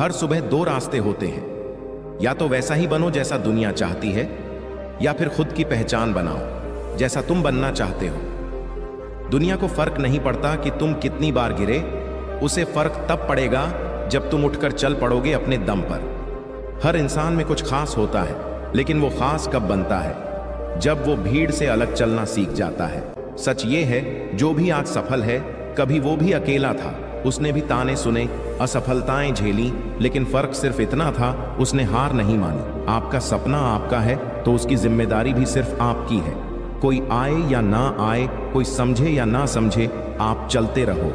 हर सुबह दो रास्ते होते हैं, या तो वैसा ही बनो जैसा दुनिया चाहती है, या फिर खुद की पहचान बनाओ जैसा तुम बनना चाहते हो। दुनिया को फर्क नहीं पड़ता कि तुम कितनी बार गिरे, उसे फर्क तब पड़ेगा जब तुम उठकर चल पड़ोगे अपने दम पर। हर इंसान में कुछ खास होता है, लेकिन वो खास कब बनता है? जब वो भीड़ से अलग चलना सीख जाता है। सच ये है, जो भी आज सफल है, कभी वो भी अकेला था। उसने भी ताने सुने, असफलताएं झेली, लेकिन फर्क सिर्फ इतना था, उसने हार नहीं मानी। आपका सपना आपका है तो उसकी जिम्मेदारी भी सिर्फ आपकी है। कोई आए या ना आए, कोई समझे या ना समझे, आप चलते रहो,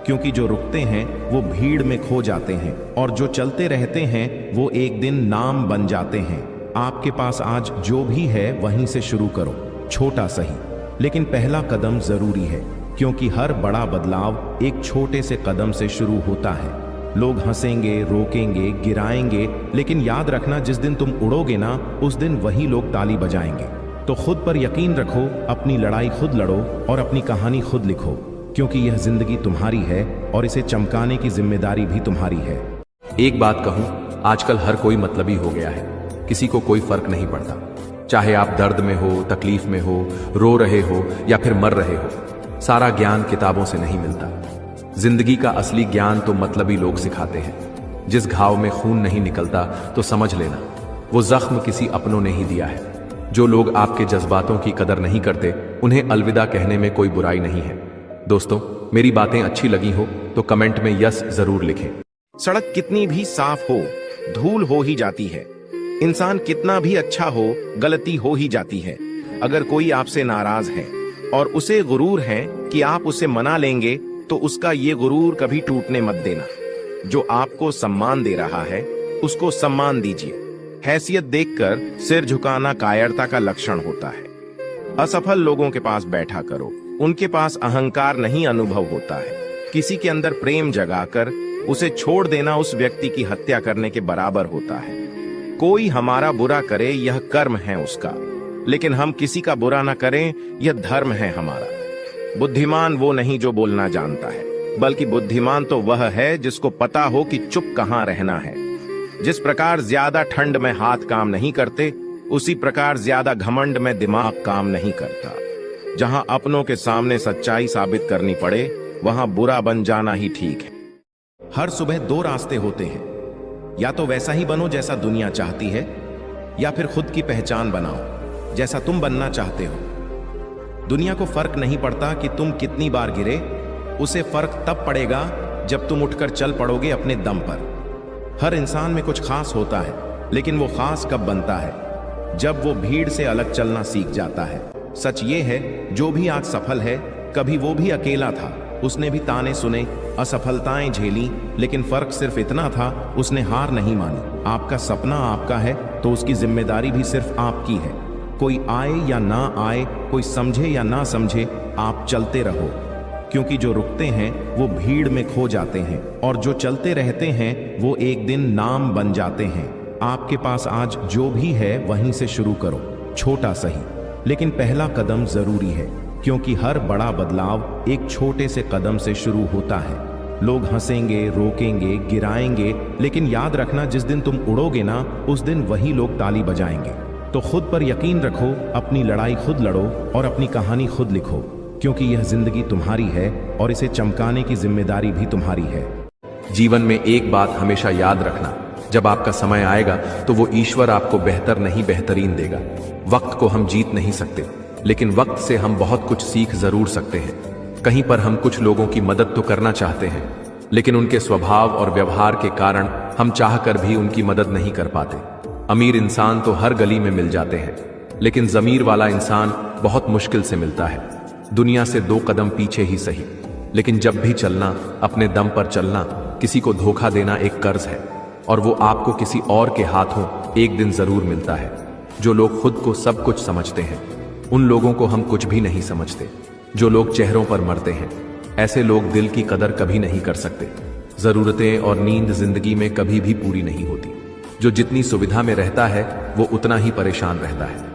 क्योंकि जो रुकते हैं वो भीड़ में खो जाते हैं, और जो चलते रहते हैं वो एक दिन नाम बन जाते हैं। आपके पास आज जो भी है वहीं से शुरू करो, छोटा सही, लेकिन पहला कदम जरूरी है, क्योंकि हर बड़ा बदलाव एक छोटे से कदम से शुरू होता है। लोग हंसेंगे, रोकेंगे, गिराएंगे, लेकिन याद रखना, जिस दिन तुम उड़ोगे ना, उस दिन वही लोग ताली बजाएंगे। तो खुद पर यकीन रखो, अपनी लड़ाई खुद लड़ो और अपनी कहानी खुद लिखो, क्योंकि यह जिंदगी तुम्हारी है और इसे चमकाने की जिम्मेदारी भी तुम्हारी है। एक बात कहूं, आजकल हर कोई मतलबी हो गया है, किसी को कोई फर्क नहीं पड़ता। चाहे आप दर्द में हो, तकलीफ में हो, रो रहे हो या फिर मर रहे हो, सारा ज्ञान किताबों से नहीं मिलता। जिंदगी का असली ज्ञान तो मतलबी लोग सिखाते हैं। जिस घाव में खून नहीं निकलता तो समझ लेना वो जख्म किसी अपनों ने ही दिया है। जो लोग आपके जज्बातों की कदर नहीं करते, उन्हें अलविदा कहने में कोई बुराई नहीं है। दोस्तों, मेरी बातें अच्छी लगी हो तो कमेंट में यस जरूर लिखें। सड़क कितनी भी साफ हो, धूल हो ही जाती है। इंसान कितना भी अच्छा हो, गलती हो ही जाती है। अगर कोई आपसे नाराज है और उसे गुरूर है कि आप उसे मना लेंगे, तो उसका ये गुरूर कभी टूटने मत देना। जो आपको सम्मान दे रहा है, उसको सम्मान दीजिए। हैसियत देखकर सिर झुकाना कायरता का लक्षण होता है। असफल लोगों के पास बैठा करो, उनके पास अहंकार नहीं, अनुभव होता है। किसी के अंदर प्रेम जगाकर उसे छोड़ देना उस व्यक्ति की हत्या करने के बराबर होता है। कोई हमारा बुरा करे, यह कर्म है उसका, लेकिन हम किसी का बुरा ना करें, यह धर्म है हमारा। बुद्धिमान वो नहीं जो बोलना जानता है, बल्कि बुद्धिमान तो वह है जिसको पता हो कि चुप कहां रहना है। जिस प्रकार ज्यादा ठंड में हाथ काम नहीं करते, उसी प्रकार ज्यादा घमंड में दिमाग काम नहीं करता। जहां अपनों के सामने सच्चाई साबित करनी पड़े, वहां बुरा बन जाना ही ठीक है। हर सुबह दो रास्ते होते हैं, या तो वैसा ही बनो जैसा दुनिया चाहती है, या फिर खुद की पहचान बनाओ जैसा तुम बनना चाहते हो। दुनिया को फर्क नहीं पड़ता कि तुम कितनी बार गिरे, उसे फर्क तब पड़ेगा जब तुम उठकर चल पड़ोगे अपने दम पर। हर इंसान में कुछ खास होता है, लेकिन वो खास कब बनता है? जब वो भीड़ से अलग चलना सीख जाता है। सच ये है, जो भी आज सफल है, कभी वो भी अकेला था। उसने भी ताने सुने, असफलताएं झेली, लेकिन फर्क सिर्फ इतना था, उसने हार नहीं मानी। आपका सपना आपका है तो उसकी जिम्मेदारी भी सिर्फ आपकी है। कोई आए या ना आए, कोई समझे या ना समझे, आप चलते रहो, क्योंकि जो रुकते हैं वो भीड़ में खो जाते हैं, और जो चलते रहते हैं वो एक दिन नाम बन जाते हैं। आपके पास आज जो भी है वहीं से शुरू करो, छोटा सही, लेकिन पहला कदम जरूरी है, क्योंकि हर बड़ा बदलाव एक छोटे से कदम से शुरू होता है। लोग हंसेंगे, रोकेंगे, गिराएंगे, लेकिन याद रखना, जिस दिन तुम उड़ोगे ना, उस दिन वही लोग ताली बजाएंगे। तो खुद पर यकीन रखो, अपनी लड़ाई खुद लड़ो और अपनी कहानी खुद लिखो, क्योंकि यह जिंदगी तुम्हारी है और इसे चमकाने की जिम्मेदारी भी तुम्हारी है। जीवन में एक बात हमेशा याद रखना, जब आपका समय आएगा तो वो ईश्वर आपको बेहतर नहीं बेहतरीन देगा। वक्त को हम जीत नहीं सकते, लेकिन वक्त से हम बहुत कुछ सीख जरूर सकते हैं। कहीं पर हम कुछ लोगों की मदद तो करना चाहते हैं, लेकिन उनके स्वभाव और व्यवहार के कारण हम चाहकर भी उनकी मदद नहीं कर पाते। अमीर इंसान तो हर गली में मिल जाते हैं, लेकिन ज़मीर वाला इंसान बहुत मुश्किल से मिलता है। दुनिया से दो कदम पीछे ही सही, लेकिन जब भी चलना, अपने दम पर चलना। किसी को धोखा देना एक कर्ज है, और वो आपको किसी और के हाथों एक दिन जरूर मिलता है। जो लोग खुद को सब कुछ समझते हैं, उन लोगों को हम कुछ भी नहीं समझते। जो लोग चेहरों पर मरते हैं, ऐसे लोग दिल की कदर कभी नहीं कर सकते। जरूरतें और नींद जिंदगी में कभी भी पूरी नहीं होती। जो जितनी सुविधा में रहता है, वो उतना ही परेशान रहता है।